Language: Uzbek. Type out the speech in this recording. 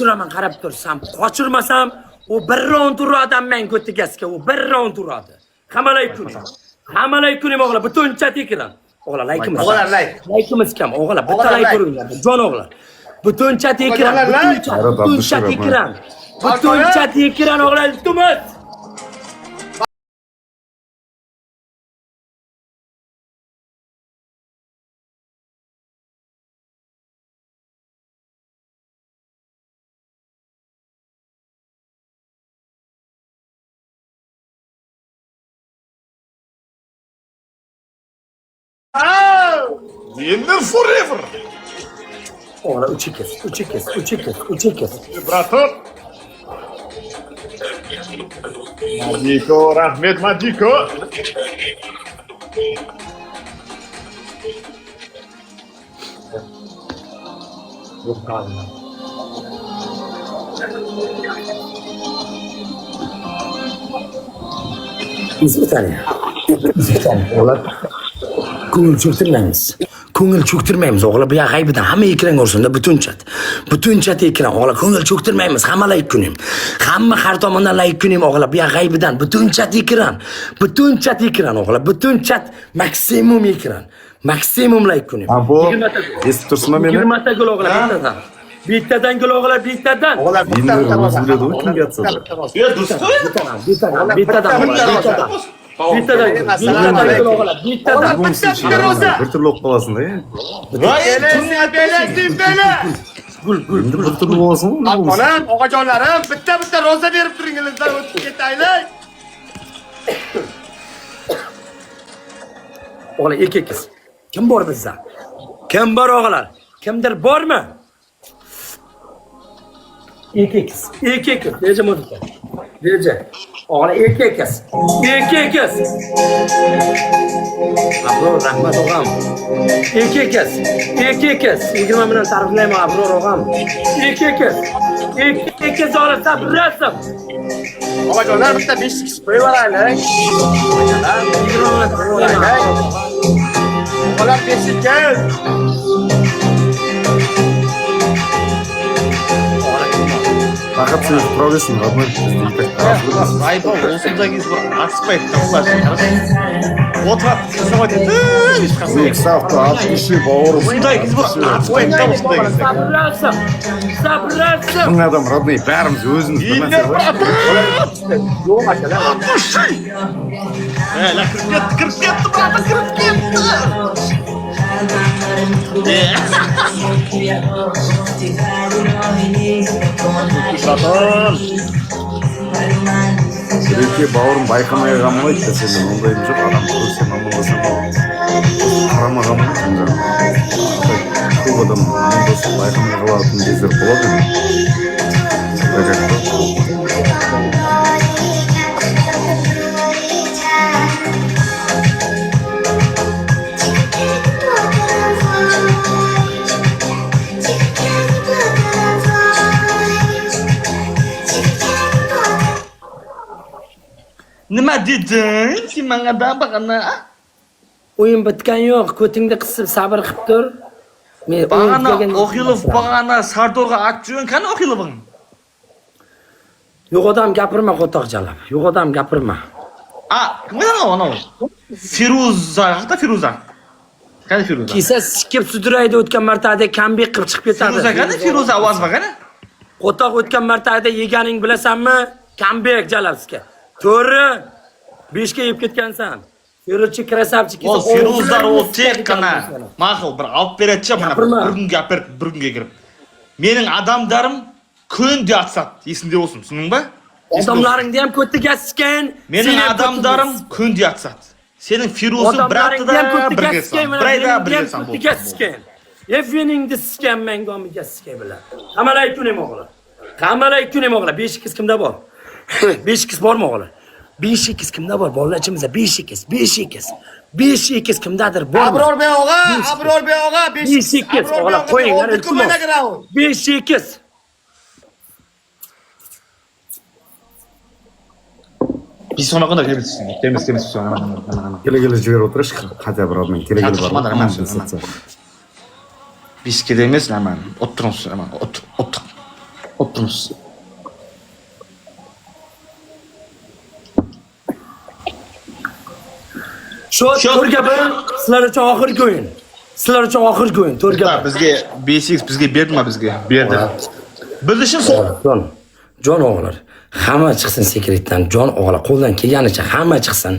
Qochiraman qarab tursam, qochirmasam, u bir raund uradi men ko'tigasga, u bir raund uradi. Hamalay kunim o'g'lar, butun chat ekran. O'g'lar laykimiz. O'g'lar layk. Laykimiz kam, o'g'lar, bitta layk ko'ringlar. Jon o'g'lar. Butun chat ekran, butun chat ekran. Butun chat ekran o'g'lar, iltimos. Winner forever. O'g'lar, 3-2. Vibrator. Madiko, rahmet Madiko. İzmit'e O'g'lar, ko'ngil cho'ktirmaymiz o'g'lar. Bu yoq g'aybidan hamma ekran ko'rsin-da, butun chat ekran o'g'lar. Ko'ngil cho'ktirmaymiz, hamma layk kunim. Hamma har tomondan layk kunim o'g'lar. Bu yoq g'aybidan butun chat ekran o'g'lar. Butun chat maksimum ekran. Maksimum layk kunim. Bu esib tursinmi meni? 20 ta gol o'g'lar bittadan. Bittadan gol o'g'lar, bittadan. O'g'lar Endi o'zi biladi kimga atsa. Ya do'stlar. Bittadan. Bir turli o'qib qolasizda. Endi bir turli bo'lasizmi? Onam, o'g'ajonlarim, bitta roza berib turingizlar, o'tib ketaylik. O'g'lar, erkaksiz. Kim bor bizda? Kim bor o'g'lar? Kimdir bormi? Erkaksiz. Reja muzika. Reja. O'g'lar, erkaksiz. Abror, rahmat o'g'am. Erkaksiz. 20 million ta'riflayman Abror o'g'am. Erkaksiz o'g'lar, sabrlasim. O'g'ajonlar, bitta 5-2 qo'yib yuboraylik. O'g'lar, 5-2. Faqat siz turaversin, rodnoy. Ayba o'zingiz bir aspekt toplashingiz. O'tirib samolyotda hech qanday. Ekstavda 60 ba'orim. O'zingiz bir aspekt toplashingiz. Sabrlasim. Bunga adam rodnoy, barimiz o'zimiz bilmasizlar. Yo'q akalar. La kirib ketdi, brata, kirib ketdi. Kerakki ba'orim bayqamay qolmaydi desam, unday yo'q, odam ko'rsa men bo'lsam qaramagan bo'lardim. Ko'p odam bunday bayqamay qoladigan kezlar bo'ladi. Nima deding? Sen menga bag'ana? O'yin bitgan yo'q, ko'tingda qisib sabr qilib tur. Men Bag'ana Oxilov bag'ana Sardorga atjon, qani Oxiloving? Yo'q odam gapirma qo'toqchalab. Yo'q odam gapirma. Kimdan ana? Firuza, haqda Firuza. Qani Firuza? Kisa sikib sudraydi o'tgan martada kambek qilib chiqib ketadi. Firuza qani? Firuza ovoz qani? Qo'toq o'tgan martada yeganing bilasanmi? Kambek jalabsizga. To'g'ri. 5 ga yeb ketgansan. Firuchi krasavchi kisa. O Firuzlar o tek qana. Ma'qul bir olib beraychi mana bir kun gapirib, bir kunga kirib. Mening odamlarim kun yatsat, esingda bo'lsin, tushundingmi? Odamlaringni ham ko'tiga siskan. Mening odamlarim kun yatsat. Sening Firuzing biratida birgasan. Birayda birgasan bo'lsin. Eveningni siskan mengomiga siskan bilan. Qamalay kunim o'g'li. 5-2 kimda bor? 5-2 bormi o'g'li? 5-2 kimda bor? Bolalarchimizda 5-2 kimdadir bor. Abror Bey og'a, 5-2 o'g'lar qo'yinglar. 5-2. Biz sona qanday kelamiz. Kela jigar o'tirish qat'a birodman. Kela bor. Biz kelamiz, aman. O'tiramiz, aman. O'tir. turibmiz. Shu to'rt gapi sizlar uchun oxirgi o'yin. Sizlar uchun oxirgi o'yin, to'rt gapi. Bizga 5x bizga berdimi bizga? Berdi. Biz uchun Jon o'g'illar, hamma chiqsin sekretdan, jon o'g'illar qo'ldan kelganicha hamma chiqsin.